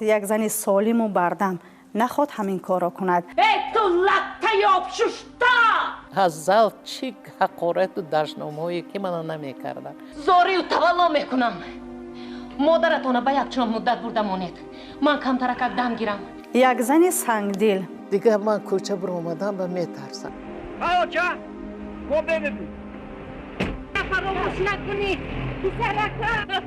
یک زن سالم و بردم نخواد همین کار را کند. ای تو لطه آبشوشتا! از زال چی حقارت و دشنامهایی که من نمیکردم. زاری و تولا میکنم. مادرتان به یک چند مدت بردمانید. من کمترک دم گیرم. یک زن سنگدل. دیگه من کوچه برآمدم و میترسم. آیا چه؟ گفت ببین. فراموش نکنی. پسرک.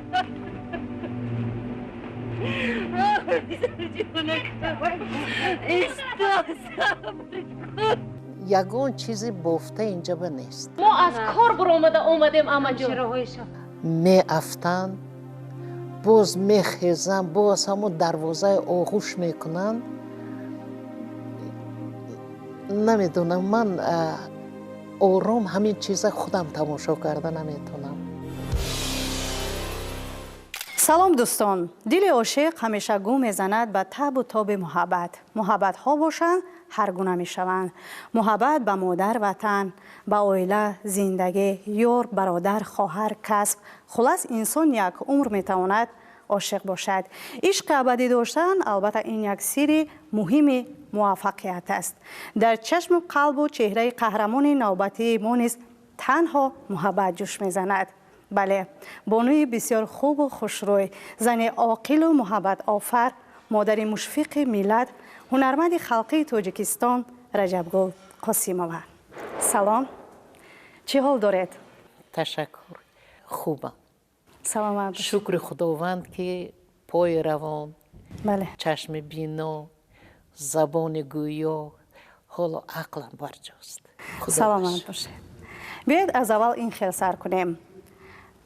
یگان چیزی بافته اینجا به نیست. ما از کار اومدیم اما جان. می افتن باز می خیزن باز همون دروازه آغوش میکنن. نمیدونم من آرام همین چیزا خودم تماشا کرده نمیتونم. سلام دوستان، دل عاشق همیشه گو میزند به تب و تاب محبت. محبت ها باشند هر گونه می شوند. محبت به مادر وطن، به عائله، زندگی، یار، برادر، خواهر، کسب. خلاص انسان یک عمر می تواند عاشق باشد. عشق ابدی داشتن البته این یک سری مهم موفقیت است. در چشم و قلب و چهره قهرمان نوبتی ما نیز تنها محبت جوش میزند. بله، بانوی بسیار خوب و خوشروی، زن عاقل و محبت آفر، مادر مشفق ملت، هنرمند خلقی تاجیکستان رجبگل قاسیمووا. سلام، چه حال دارید؟ تشکر، خوبم. سلامت. شکر خداوند که پای روان، بله، چشم بینا، زبان گویا، حالا عقلم برجاست. سلامت باشید. بیاید از اول این خیل سر کنیم.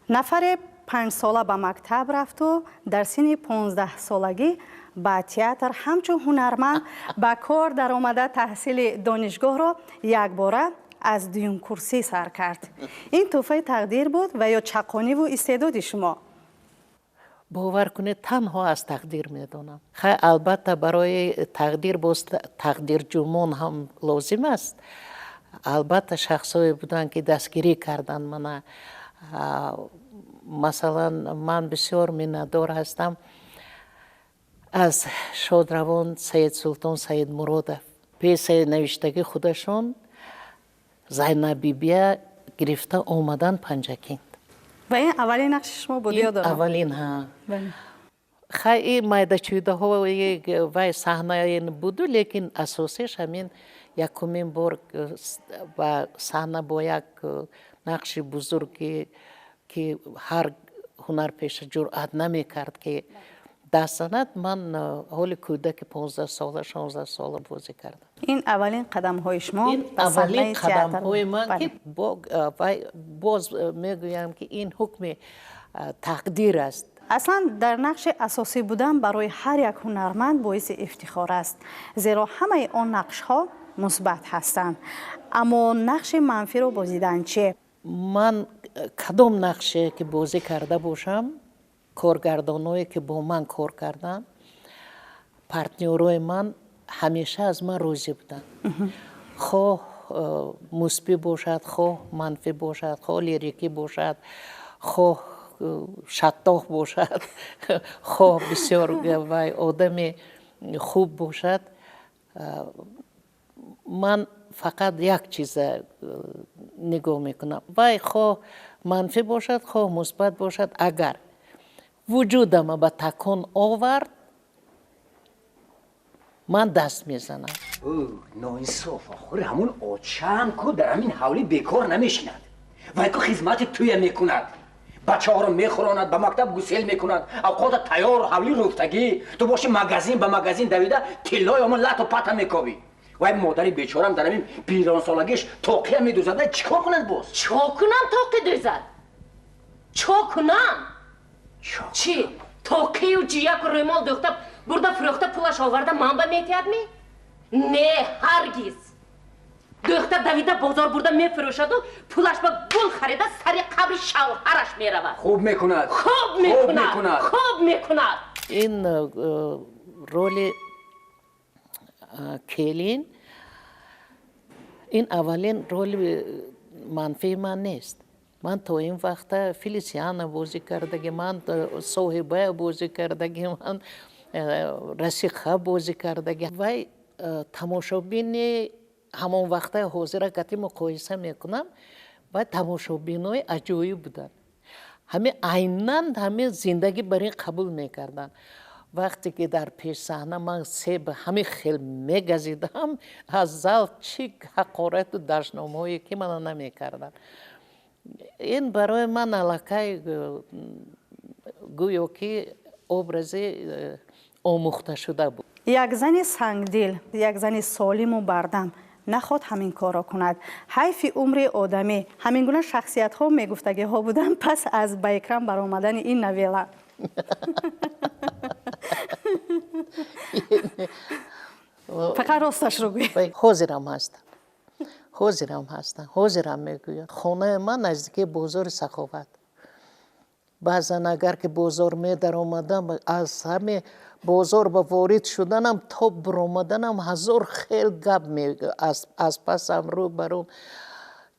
نفر 5 ساله به مکتب رفت و در سن 15 سالگی به تئاتر همچون هنرمند به کار در آمده تحصیل دانشگاه را یک باره از دوم کرسی سر کرد. این تحفه تقدیر بود و یا چقانی و استعداد شما؟ باور کنید تنها از تقدیر میدونم. خیلی البته برای تقدیر باز تقدیر جمعون هم لازم است. البته شخصایی بودن که دستگیری کردن من. مثلا من بسیار منتدار هستم از شادروان سید سلطان سید مراد. پیش نوشتگی خودشون زینب بیبی گرفته آمدن پنجکین. و این اولین نقش شما بود یادم؟ اولین ها. بله. خیلی مایده چوده ها و صحنه این بودو، لیکن اساسش همین یکمین بار با صحنه با یک نقش بزرگی که هر هنرپیشه جرأت نمی کرد که دستند. من حال کودک 15 ساله 16 ساله بازی کردم. این اولین قدم های شما؟ این اولین قدم های من که باز میگویم که این حکم تقدیر است. اصلا در نقش اساسی بودن برای هر یک هنرمند باعث افتخار است، زیرا همه آن نقش ها مثبت هستند. اما نقش منفی رو بازیدن چه؟ من کدام نقشه که بازی کرده باشم، کارگردانایی که با من کار کردن، پارتنرای من همیشه از من راضی بودن. خواه مثبت باشد، خواه منفی باشد، خواه لیریکی باشد، خواه شطاح باشد، خواه بسیار آدم خوب باشد. من فقط یک چیز نگاه میکنم، وای خواه منفی باشد خواه مثبت باشد، اگر وجودم به تکان آورد من دست میزنم. ناانصاف آخر همون آچم کو در همین حولی بیکار نمیشیند و که خدمت توی میکند، بچه ها رو میخوراند، به مکتب گسیل میکند، اوقات تیار حولی رفتگی تو باشی مگزین به مگزین دویده تلای همون لط و پت میکاوی. وای مادری بیچارم در همین 15 سالگیش توقیه میدوزد. چیکار کنند باز؟ چا کنم توقی دوزد؟ چا کنم؟ چی؟ توقی و جیک و ریمال دوخته برده فروخته پولش آورده من به میتید می؟ نه هرگیز. دوخته دویده بازار برده میفروشد و پولش به گل خریده سری قبر شوهرش میرود. خوب میکند. خوب میکند. خوب میکند. این رول کلین این اولین رول منفی من نیست. من تا این وقت فلیسیانا بازی کردگی، من صاحبه بازی کردگی، من расиха бозӣ кардаги вай тамошобини ҳамон вақта ҳозира гати муқоиса мекунам ва тамошобинои аҷоиб буданд ҳамин айнан ҳамин зиндагӣ бар ин қабул мекарданд вақте ки дар пешсаҳна ман себ ҳамин хел мегазидам аз зал чӣ ҳақорату дашномҳое ки мана намекарданд ин барои ман аллакай гӯё ки образи омӯхташуда буд як зани сангдил як зани солиму бардам наход ҳамин корро кунад ҳайфи умри одамӣ ҳамин гуна шахсиятҳо мегуфтагиҳо буданд пас аз ба экран баромадани ин навела фақат росташро гӯй ҳозирам ҳастам ҳозирам мегӯям хонаи ман наздики бозори саховат баъзан агар ки бозор медаромадам аз ҳами бозор ба ворид шуданам то биромаданам ҳазор хел гап аз пасам рӯ барун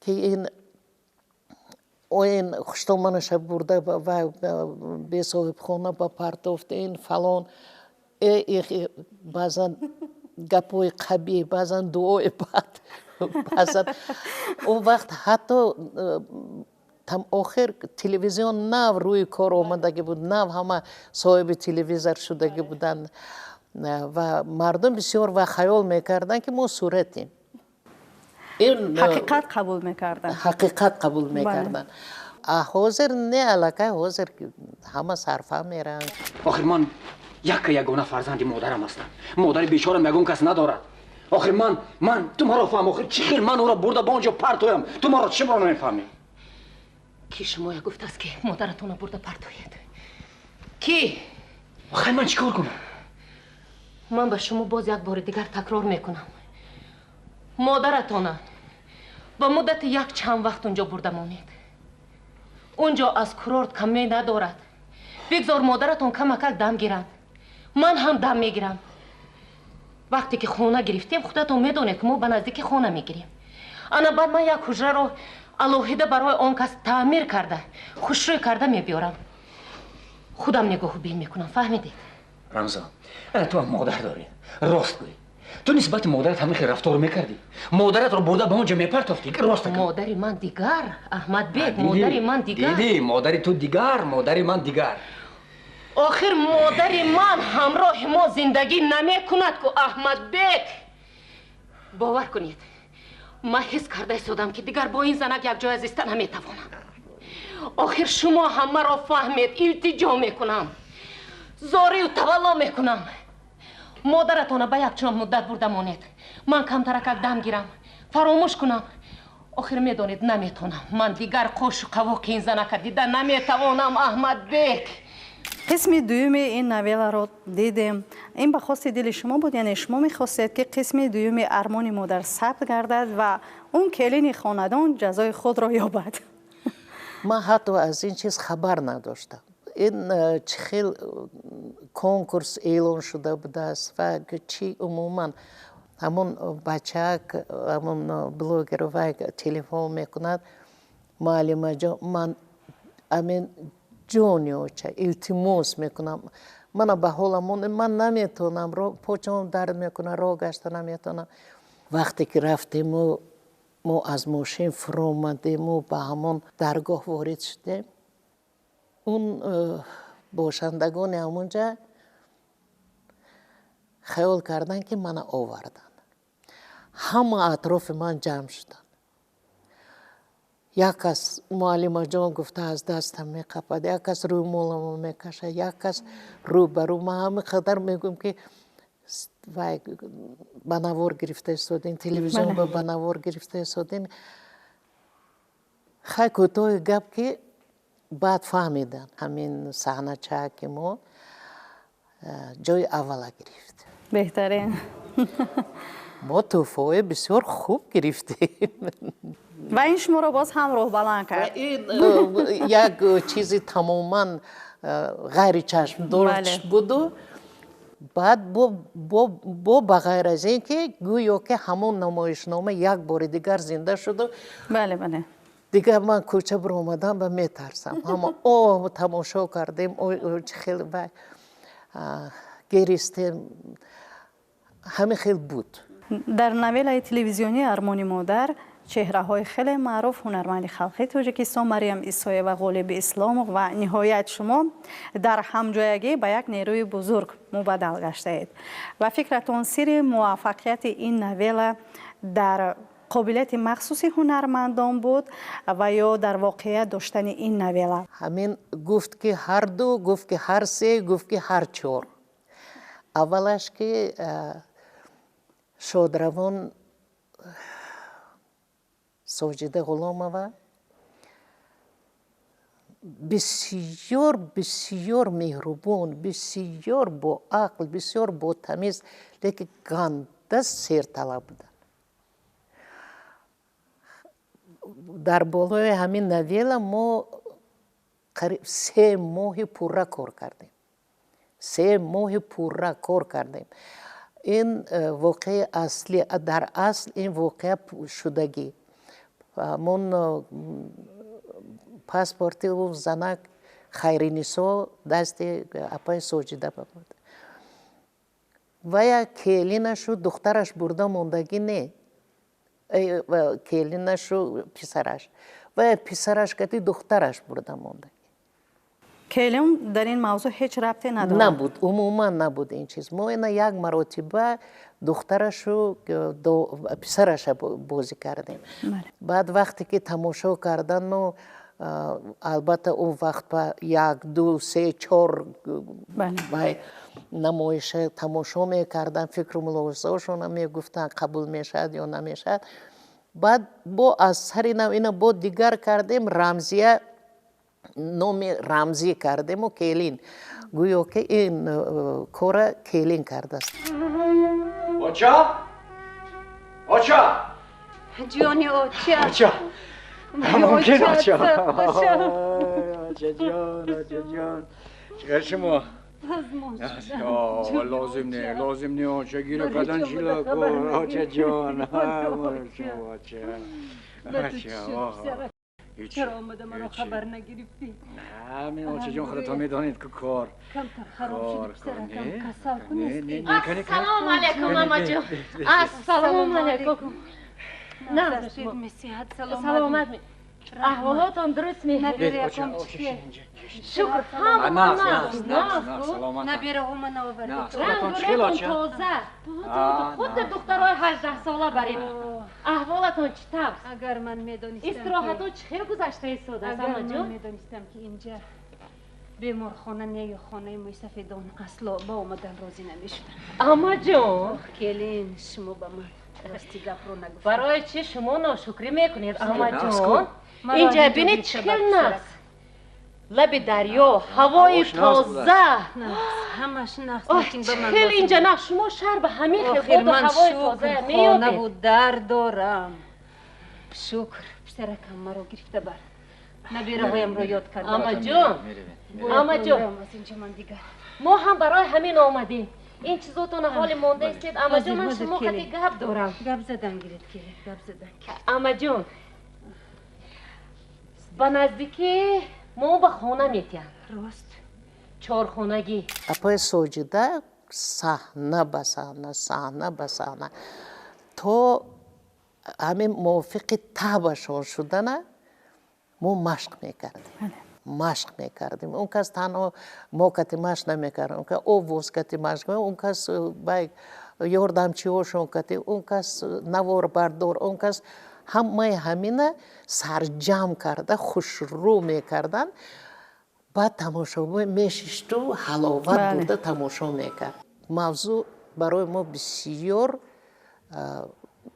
ки ин хуштоманаша бурда бесоҳибхона ба партофт ин фалон баъзан гапҳои қабиҳ баъзан дуои бад баъзан он вақт ҳатто охир телевизион нав рӯи кор омадаги буд нав ҳама соҳиби телевизор шудаги буданд ва мардум бисёр ва хаёл мекарданд ки мо суратем ҳақиқат қабул мекарданд ҳақиқат қабул мекарданд ҳозир не аллакай ҳозир ҳама сарфа меранд охир ман ягона фарзанди модарам ҳастам модари бечорам ягон кас надорад охир ман ту маро фаҳм охир чӣ хел ман ӯро бурда ба он ҷо партоям ту маро чӣ бора намефаҳмӣ ки шумоя гуфтааст ки модаратона бурда партоед ки охир ман чӣ кор кунам ман ба шумо боз як бори дигар такрор мекунам модаратона ба муддати як чанд вақт унҷо бурда монед унҷо аз курорт каме надорад бигзор модаратон камакак дам гиранд ман ҳам дам мегирам вақте ки хона гирифтем худатон медонед ки мо ба наздики хона мегирем ана баъд ман як ҳуҷраро алоҳида барои он кас таъмир карда хушрӯй карда мебиёрам худам нигоҳу бин мекунам фаҳмидед рамзон ана ту ҳам модар дорӣ рост гӯй ту нисбати модарат ҳамин хел рафтор мекардӣ модаратро бурда ба он ҷо мепартофтӣ рост модари ман дигар аҳмадбек модари ман дигар дидӣ модари ту дигар модари ман дигар охир модари ман ҳамроҳи мо зиндагӣ намекунад ку аҳмадбек бовар кунед ман ҳис карда истодам ки дигар бо ин занак якҷоя зиста наметавонам охир шумо ҳам маро фаҳмед илтиҷо мекунам зорию тавалло мекунам модаратона ба якчанд муддат бурда монед ман камтаракак дам гирам фаромӯш кунам охир медонед наметонам ман дигар қошу қавоқи ин занака дида наметавонам аҳмадбек қисми дуюми ин навеларо дидем ин ба хости дили шумо буд яъне шумо мехостед ки қисми дуюми армони модар сабт гардад ва он келини хонадон ҷазои худро ёбад ман ҳатто аз ин чиз хабар надоштам ин чӣ хел конкурс эълон шуда будааст ва чӣ умуман ҳамон бачаак ҳамон блогер вай телефон мекунад муаллимаҷон ман амин ҷони оча илтимос мекунам мана ба ҳолам монем ман наметонам почам дард мекунам роҳ гашта наметонам вақте ки рафтему мо аз мошин фуромадему ба ҳамон даргоҳ ворид шудем он бошандагони ҳамонҷа хаёл карданд ки мана оварданд ҳама атрофи ман ҷамъ шуданд як кас муаллимаҷон гуфта аз дастам меқапад як кас рӯмоламо мекашад як кас рӯ ба рӯ ман ҳамин қадар мегӯям ки вай ба навор гирифта истодин телевизион ба навор гирифта истодин хай кӯтоҳи гап ки баъд фаҳмидан ҳамин саҳначааки мо ҷои аввала гирифт беҳтарин мо тӯҳфаҳои бисёр хуб гирифтем ва ин шуморо боз ҳам роҳбаланд кард як чизи тамоман ғайри чашмдор буду баъд бо ба ғайр аз ин ки гӯё ки ҳамон намоишнома як бори дигар зинда шуду бале бале дигар ман кӯча биромадам ба метарсам ҳама тамошо кардем чӣ хел گریستیم همه خیلی بود. در نویل تلویزیونی ارمانی مادر چهره های خیلی معروف هنرمند خلقی تاجیکستان مریم عیسایی و غالب اسلام و نهایت شما در همجایگی به یک نیروی بزرگ مبدل گشته اید و فکرتون سر موفقیت این نویل در قابلیت مخصوصی هنرمندان بود و یا در واقعیت داشتن این نویل؟ همین گفت که هر دو، گفت که هر سه، گفت که هر چهار. اولش که شادروان ساجده غلامова بسیار بسیار مهربان، بسیار با عقل، بسیار با تمیز، لیکن گنده سرطلب بودن. در بالای همین نویل ما قریب 3 ماه پورا کار کردیم. 3 ماه پورا کار کردیم. این واقع اصلی، در اصل این واقع شدگی. من پاسپورت و زنک خیرینیسو دست اپای سوجیده بود. و یا کلینشو دخترش برده موندگی نه. کلینشو پسرش. و پسرش کتی دخترش برده موندگی. کلیم در این موضوع هیچ ربطی نداره؟ نبود، عموما نبود این چیز. ما اینا یک مرتبه دخترشو پسرش بازی کردیم. بعد وقتی که تماشا کردن و البته اون وقت با 1 2 3 4 نمایش تماشا میکردن، فکر و ملاحظه‌شون میگفتن قبول میشد یا نمیشد. بعد با اثر اینا با دیگر کردیم، رمزیه نام رمزی کردیم و کلین گویا که این کار کلین کرده است. آچا؟ آچا؟ جانی آچا؟ آچا؟ ممکن آچا؟ آچا جان چیکار شما؟ لازم نه آچا گیره کردن شیلا کن آچا جان آچا چرا آمده منو خبر نگرفتی؟ نه من آچا جان خودت هم میدانید که کار کمتر خراب شدی پسرکم کسال کنستی. السلام علیکم اما جان. السلام علیکم. نه شد مسیحت سلامت می. احوالاتون درست می؟ نبیره یکم چیه؟ شکر هم نه سلامت. نبیره هم نوبرد. رنگتون تازه. خود دخترای 18 ساله برید. احوالتون چطور؟ اگر من میدانستم استراحتون چخیر گذشته ای سوده است اما اگر من جان؟ میدانستم که اینجا بیمارخانه نه یا خانه موی سفیدان اصلا با اومدن راضی نمیشدن. اما جان کلین شما با من راستی گپ رو نگفت. برای چی شما ناشکری میکنید اما جان؟ اینجا بینید چخیر نست. لب دریا، هوای تازه. همش نقص آه نکن به من چخیر لازم. اینجا نه شما شهر به همین آخر خیلی من هوای شکر تازه خانه میابید. بود در دارم. شکر پسرکم مرا گرفته بر. نبیره هایم را یاد کرده. اما جان اما جان از اینجا من دیگر ما هم برای همین آمدیم. این چیزاتون حال مانده استید اما جان من شما خطی گپ دارم. گپ زدن گیرد که گپ زدن اما جان به نزدیکی ما به خانه میتیم. راست 4 خانگی. اپای سوجیده صحنه به صحنه تا همین موافق تابشان شدن ما مشق میکردیم. اون کس تنها موقعی مشق نمیکردن، اون کس آواز کتی مشق میکردن، اون کس یاردمچی هاشون کتی، اون کس نوار بردار، اون کس همینه سرجم کرده خوشرو میکردن. بعد تماشا میششت و حلاوت بوده تماشا میکرد. موضوع برای ما بسیار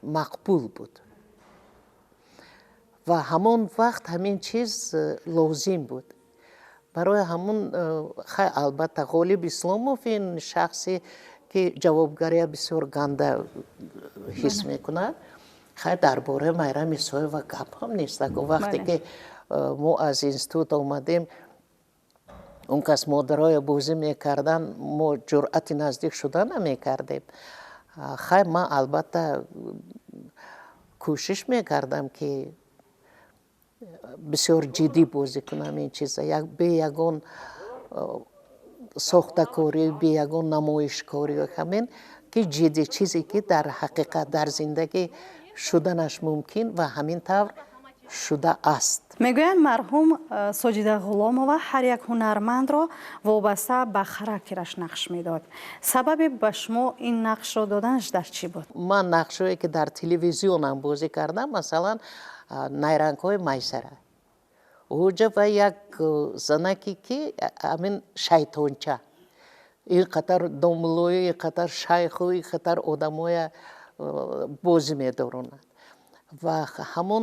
مقبول بود و همون وقت همین چیز لازم بود. برای همون البته غالب اسلاموف این شخصی که جوابگری بسیار گنده حس میکنه خیلی درباره مریم عیسایی و گپ هم نیست. وقتی که ما از اینستیتوت آمدیم اون کس مادرای بازی میکردن ما جرأت نزدیک شدن نمیکردیم. خیلی من البته کوشش میکردم که بسیار جدی بازی کنم این چیزا. به یگان ساختکاری بیگون نمایشکاری و همین که جدی چیزی که در حقیقت در زندگی شدنش ممکن و همین طور شده است. میگویند مرحوم ساجیده غلامова هر یک هنرمندро وابسته به خاراکترش نقش میداد. سبب به شما این نقش را دادنش در چی بود؟ من نقشهایی که در تلویزیونم بازی کردم مثلا نیرنگ‌های میسره اوجا و یک زنکی که همین شیطانچه اینقدر داملوی اینقدر شیخ و اینقدر آدمای بازی می‌دارند و همون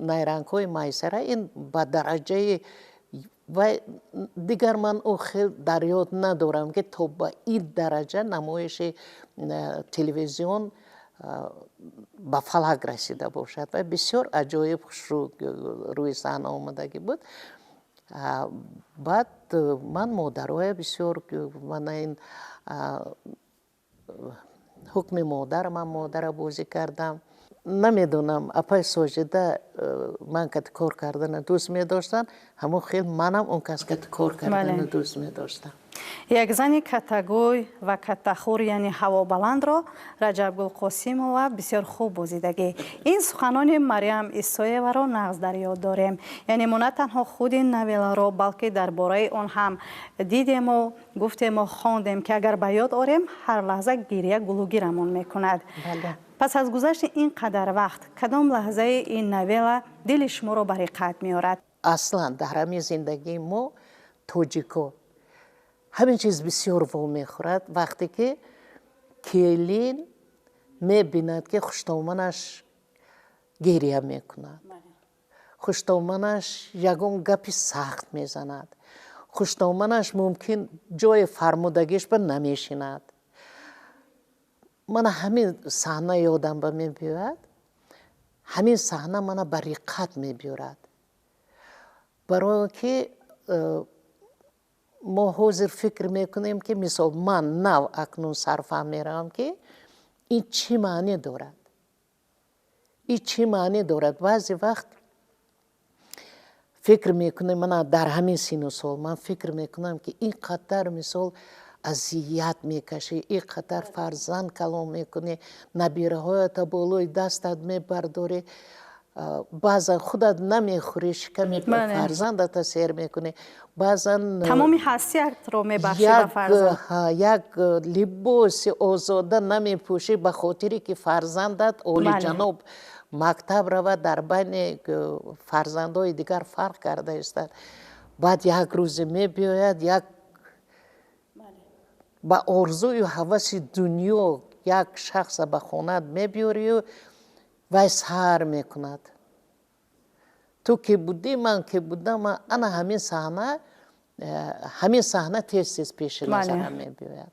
نیرنگ‌های میسره این به درجه و دیگر من او خیلی در یاد ندارم که تا به این درجه نمایش تلویزیون به فلک رسیده باشد و بسیار عجایب روی صحنه آمدگی بود. بعد من مادرای بسیار من این حکم مادر من مادر بازی کردم. نمیدونم اپای ساجیده من که کار کردن دوست می داشتن همون خیلی منم اون کس که کار کردن دوست می داشتم. یک زنی کتگوی و کتخور یعنی هوا بلند را رجبگل قاسیمова بسیار خوب بازیدگی. این سخنان مریم عیسایی‌وا را نغز در یاد داریم. یعنی ما نه تنها خود این نویلا را بلکه درباره آن هم دیدیم و گفتیم و خواندیم که اگر به یاد آوریم هر لحظه گریه گلوگیرمان میکند. پس از گذشت این قدر وقت کدام لحظه این نویلا دل شما را به رقت می‌آورد؟ اصلا در همین زندگی ما توجیکو همین چیز بسیار وو میخورد وقتی که کلین میبیند که خوشتومنش گریه میکند خوشتومنش یگون گپی سخت میزند خوشتومنش ممکن جای فرمودگیش به نمیشیند. من همین صحنه یادم به میبیاد همین صحنه من به رقت میبیورد برای که ما حاضر فکر میکنیم که مثال من نو اکنون صرفم میرم که این چی معنی دارد این چی معنی دارد. بعضی وقت فکر میکنم من در همین سن و سال من فکر میکنم که این قدر مثال اذیت میکشی این قدر فرزند کلام میکنی نبیره هایت بالای دستت میبرداری بعضا خودت نمیخوری شکمی فرزندت سیر میکنی بعضا تمامی حسیت رو میبخشی به فرزند یک لباس آزاده نمیپوشی به خاطری که فرزندت اولی جناب مکتب رود در بین فرزندهای دیگر فرق کرده است. بعد یک روز میبیاید یک با آرزوی و هوس دنیا یک شخص به خانت میبیاری و سهر میکند تو که بودی من که بودم انا همین صحنه تیز تیز پیش نظرم میبیاید.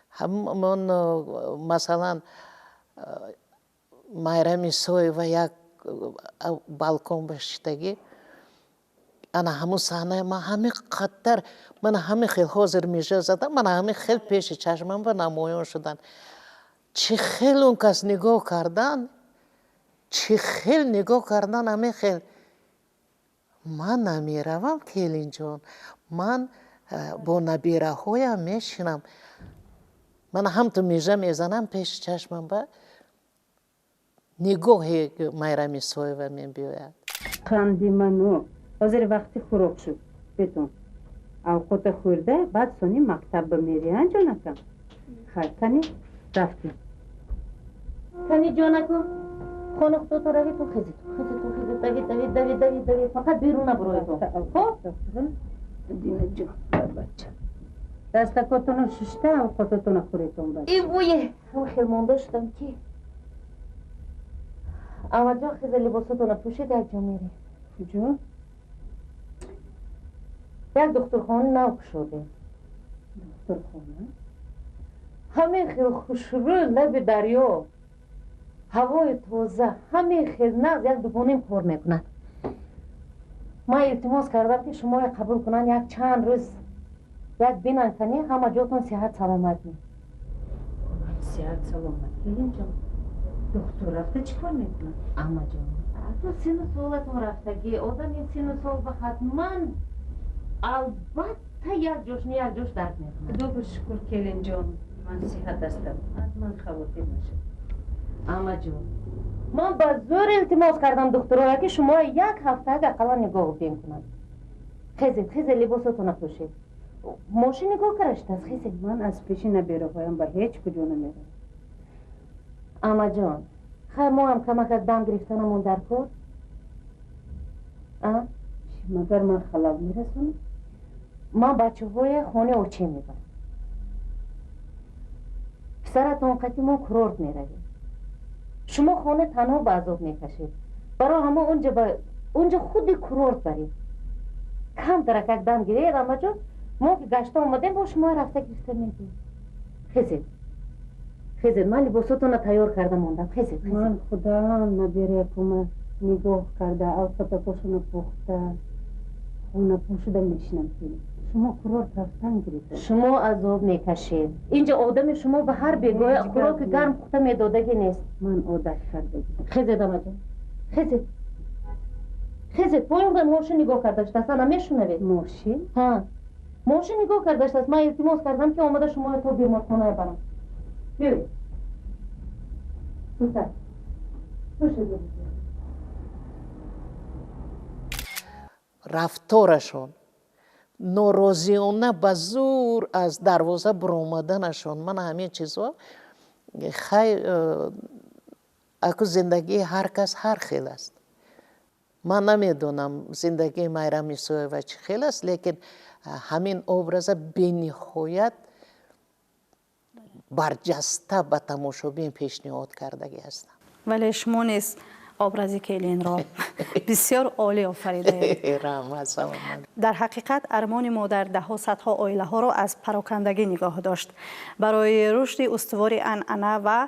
همون مثلا مریم عیسایی‌وا یک بالکن بشتگی انا همون صحنه من همین قدر من همین خیلی حاضر میشه زدم من همین خیلی پیش چشمم و نمایان شدن چه خیلی اون کس نگاه کردن چه خیلی نگاه کردن همین خیلی من نمیروم کلین جان من با نبیره هایم میشینم من هم تو میزه میزنم پیش چشمم با نگاهی مریم عیسایی‌وا میبیاید. خندی منو حاضر وقتی خوراک شد بتون اوقات خورده بعد سونی مکتب میری انجا نکن خیر کنی رفتی کنی جانکو خانق تو روی تو خیزی دوید فقط بیرون نبروی تو خب دینه جان بچه دستکاتونو ششته اوقاتتونو خوریتون بچه ای بویه او خیلی مونده شدم که اما جان خیزه لباساتونو پوشید یک جا میری کجا؟ یک دخترخانه نو شده دخترخانه؟ همه خیلی خوشرو لب دریا هوای تازه همه خیلی نغز یک دوگانیم کار میکنن ما التماس کردم که شما قبول کنن یک چند روز یک بینن کنی همه جاتون صحت سلامت می صحت سلامت کلین جان دکتر رفته چی کار میکنن؟ اما جان تو سن و سالتون رفتگی آدم این سن و سال به حتما البته تا یک جوش درد میکنه. خدا شکر کلین جان من صحت هستم از من خواهی نشه. اما جون من با زور التماس کردم دکتر که شما یک هفته اقلا نگاه بیم کنند. خیزید لباساتون پوشید. ماشین نگاه کرشت است خیزید. من از پیشی نبیره پایم به هیچ کجا نمیره. اما جان خیلی ما هم کمک از دم گرفتنمون در کار. مگر من خلال میرسونم؟ من بچه های خونه اوچه میبرم. پسرتون قطعی ما کرورت میرویم. شما خونه تنها به عذاب میکشید. برای همه اونجا خودی کرورت برید. کم ترکک دم گیرید اما جان ما که گشته آمدیم با شما رفته گرفته میدیم. خیزید من لباساتون تیار کرده موندم. خیزید من خدا نبیره کمک نگاه کرده البته پاشونو پخته خونه پوشده میشنم که شما کرورت رفتن گرفته. شما عذاب میکشید. اینجا آدم شما به هر بگاه خوراک گرم پخته میدادگی نیست. من عادت کرده. خیزید اما جان خیزید پایون به ماشین نگاه کردشت است نمیشنوید. ماشین؟ ها ماشین نگاه کردشت است. من التماس کردم که آمده شما تو بیمارخانه برم. بیایید سوسر رفتارشون ناراضیانه به زور از دروازه برآمدنشون من همین چیزها خیلی اکو زندگی هر کس هر خیل است. من نمیدونم زندگی میرم میسویوا چی خیل است لیکن همین ابراز بی‌نهایت برجسته به تماشابین پیشنهاد کردگی هستم. ولی شما نیز ابراز کلین را بسیار عالی آفریده. در حقیقت ارمان مادر دهها صدها عائله ها را از پراکندگی نگاه داشت. برای رشد استوار انعنه و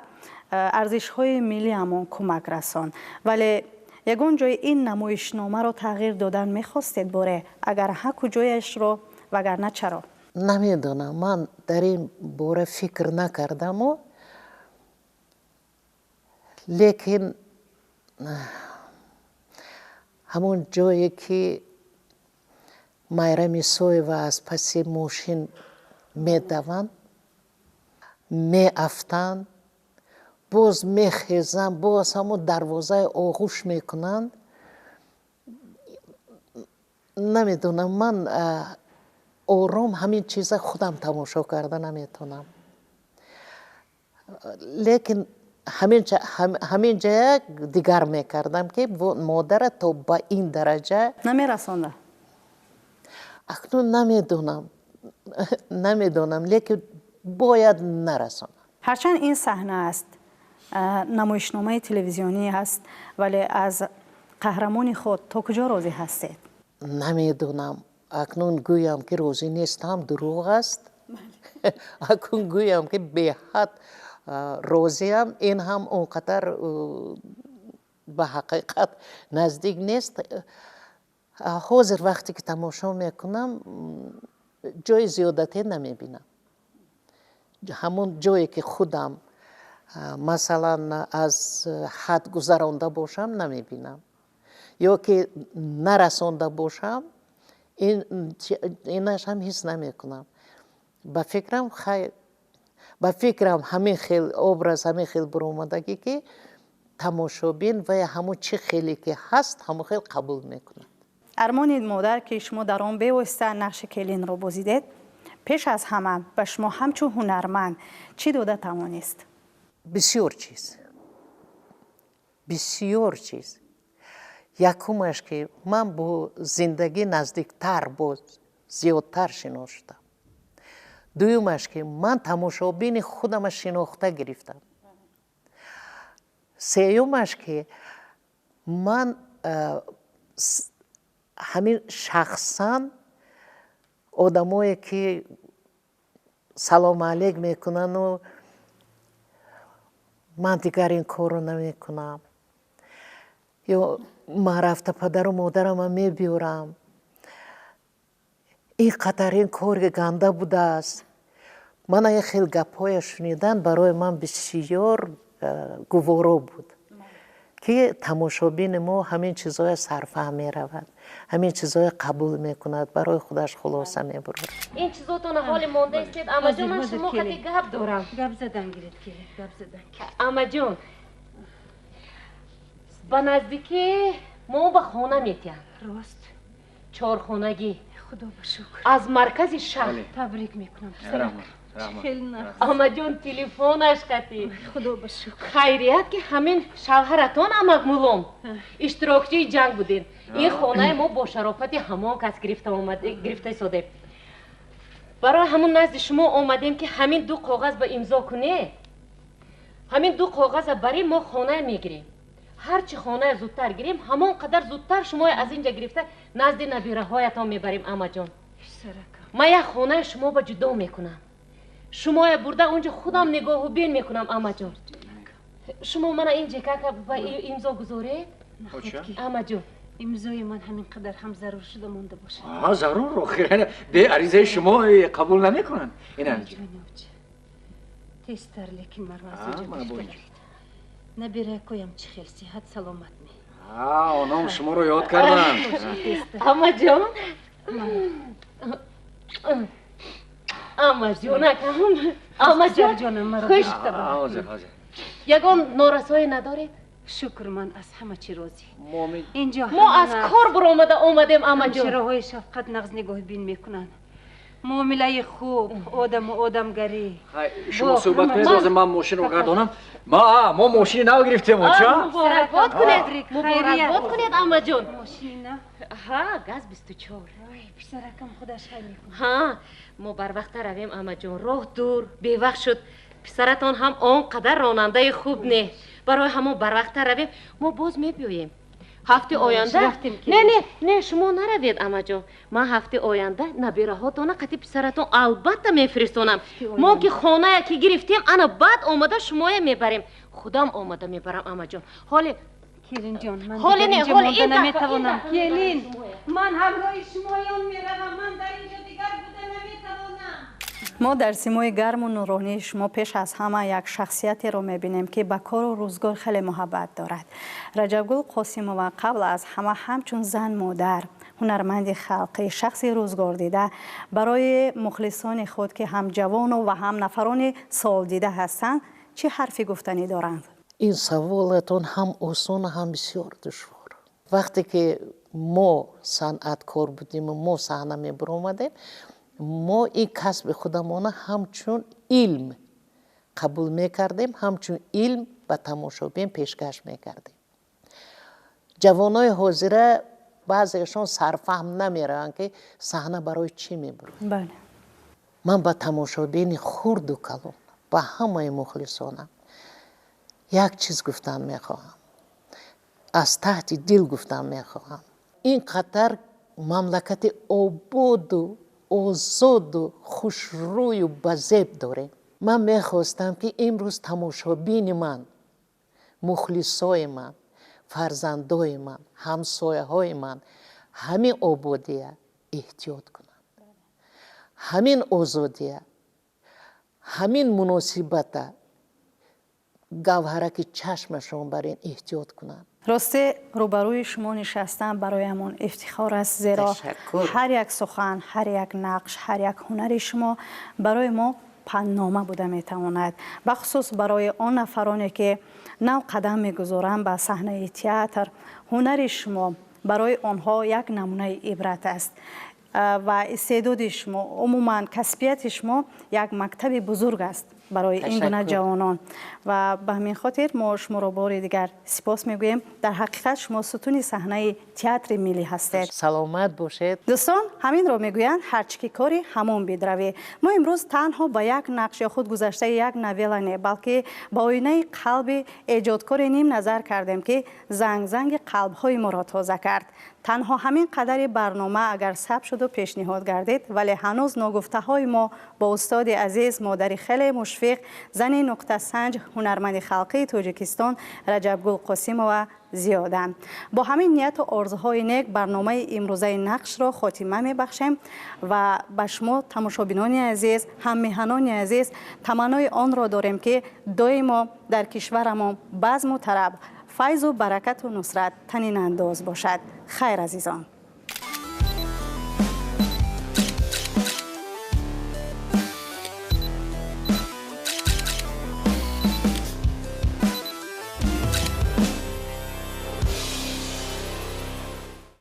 ارزش های ملی امان کمک رساند. ولی یگان جای این نمایشنامه را تغییر دادن میخواستید باره اگر ها کجایش را وگرنه چرا؟ نمیدونم من در این باره فکر نکردم لیکن همون جایی که میرم میسویوا از پس ماشین میدوند میافتند باز میخیزند باز همون دروازه آغوش میکنند. نمیدونم من آرام همین چیزا خودم تماشا کرده نمیتونم لیکن همین جای دیگر میکردم که مادر تا با این درجه نمیرسانده. اکنون نمیدونم لیکن باید نرسانم. هرچند این صحنه است نمایشنامه تلویزیونی است ولی از قهرمان خود تا کجا راضی هستید؟ نمیدونم اکنون گویم که راضی نیستم دروغ است. اکنون گویم که به حد راضیم این هم اونقدر به حقیقت نزدیک نیست. حاضر وقتی که تماشا میکنم جای زیادتی نمیبینم. همون جایی که خودم مثلا از حد گذرانده باشم نمیبینم یا که نرسانده باشم اینش هم حس نمیکنم. به فکرم همین خیل ابراز همین خیل برآمدگی که تماشابین و همون چه خیلی که هست همون خیل قبول میکنند. ارمان مادر که شما در آن بیوسته نقش کلین را بازیدید پیش از همه به شما همچون هنرمند چی داده توانست؟ بسیار چیز. یکمش که من با زندگی نزدیکتر باز زیادتر شناختم. دویمش که من تماشابین خودم شناخته گرفتم. سیومش که من همین شخصا آدمایی که سلام علیک میکنن و من دیگر این کار رو نمیکنم یا من رفته پدر و مادرم میبیورم این قطر این کار گنده بوده است. من این خیلی گپ‌های شنیدن برای من بسیار گوارا بود که تماشابین ما همین چیزای سرفهم می رود، همین چیزای قبول می کند، برای خودش خلاصه می برد. این چیزاتون حال مانده استید. اما جون من شما خطی گپ دارم. گپ زدن گیرد که گپ زدن. اما جون با نزدیکی ما به خانه میتیم. راست. 4 خانگی. خدا به شکر. از مرکز شهر. تبریک میکنم. خیلی نه. اما جون تلفنش قطی. خدا به شکر. خیریت که همین شوهرتون مقمولم اشتراکچی جنگ بودین. این خانه ما با شرافت همان کس گرفته شده. برای همون نزد شما آمدیم که همین 2 کاغذ به امضا کنه. همین 2 کاغذ برای ما خانه میگیریم. هرچی خانه زودتر گیریم همان قدر زودتر شما از اینجا گرفته نزد نبیره هایتان میبریم. اما جان من یک خانه شما با جدا میکنم. شما برده اونجا خودم نگاه و بین میکنم. اما جان شما من اینجا که به امضا گذارید. اما جان امضای من همین قدر هم ضرور شده مونده باشه. ضرور. خیلی به عریضه شما قبول نمیکنن. این انجا تستر لیکن مرو از اینجا بشتر. نبیره کویم چه خیلی صحت سلامت می. آنام شما رو یاد کردن. اما جان اما جونکم. اما جان خوش حاضر. یگان نارسایی ندارید؟ شکر من از همه چی راضی. اینجا ما از کار اومدیم. اما جان همشیره‌های شفقت نغز نگاه بین میکنن. معامله خوب، آدم و آدمگری. شما صحبت کنید لازم من ماشین رو گردانم. ما ماشین نو گرفتیم. چه؟ مبارکباد کنید اما جان. ماشین نه؟ ها گاز 24. پسرکم خودش خیلی میکنه. ها ما بر وقت رویم اما جان. راه دور بی وقت شد. پسرتان هم آنقدر راننده خوب نه. برای همون بر وقت رویم ما باز میبیاییم. هفته آینده نه شما نروید اما جان. من هفته آینده نبیره هاتون قطعی پسرتون البته میفرستونم. ما که خانه که گرفتیم انا بعد آمده شما میبریم. خودم آمده میبرم اما جان. حالی کیلین جان من حالی دیگر اینجا حالی مانده نمیتوانم. کیلین من همراه شمایان میروم. من در اینجا دیگر بوده نمیتوانم. ما در سیمای گرم و نورانی شما پیش از همه یک شخصیتی رو میبینیم که به کار و روزگار خیلی محبت دارد. رجبگل قاسمова قبل از همه همچون زن مادر، هنرمند خلقی، شخص روزگار دیده برای مخلصان خود که هم جوان و هم نفران سال دیده هستند چه حرفی گفتنی دارند؟ این سوالتون هم آسان هم بسیار دشوار. وقتی که ما صنعتکار بودیم و ما صحنه می برآمدیم، ما این کسب خودمان همچون علم قبول میکردیم، همچون علم به تماشابین پیشکش میکردیم. جوانای حاضره بعضیشان سرفهم نمیرن که صحنه برای چی میبرن. بله. من به تماشابین خرد و کلان به همه مخلصانم یک چیز گفتن میخواهم، از تحت دل گفتن میخواهم. این قطر مملکت آباد و آزاد و خوشروی و بزیب داره. من میخواستم که امروز تماشابین من، مخلصای من، فرزندای من، همسایه های من همین آبادیه احتیاط کنند. همین آزادیه، همین مناسبت گوهره که چشمشون بر این احتیاط کنند. راسته روبروی شما نشستن برای همون افتخار است، زیرا هر یک سخن، هر یک نقش، هر یک هنر شما برای ما پندنامه بوده میتواند. بخصوص برای آن نفرانی که نو قدم میگذارند به صحنه تئاتر، هنر شما برای آنها یک نمونه عبرت است و استعداد شما، عموما کسبیت شما یک مکتب بزرگ است برای این گونه جوانان و به همین خاطر ما شما را بار دیگر سپاس میگوییم. در حقیقت شما ستون صحنه تئاتر ملی هستید. سلامت باشید. دوستان همین را میگویند هرچی که کاری همون بدروی. ما امروز تنها با یک نقش یا خود گذشته یک نویل نه، بلکه با آینه قلب ایجادکار نیم نظر کردیم که زنگ قلب های ما را تازه کرد. تنها همین قدر برنامه اگر ثبت شد و پیشنهاد گردید، ولی هنوز ناگفته های ما با استاد عزیز، مادر خیلی مشفق، زن نقطه سنج، هنرمند خلقی تاجیکستان رجبگل قاسمова زیادند. با همین نیت و آرزوهای نیک برنامه امروزه نقش را خاتمه میبخشیم و به شما تماشابینان عزیز، هم میهنان عزیز تمنای آن را داریم که دائما در کشورمان بزم و طرب، فیض و برکت و نصرت تنین انداز باشد. خیر عزیزان.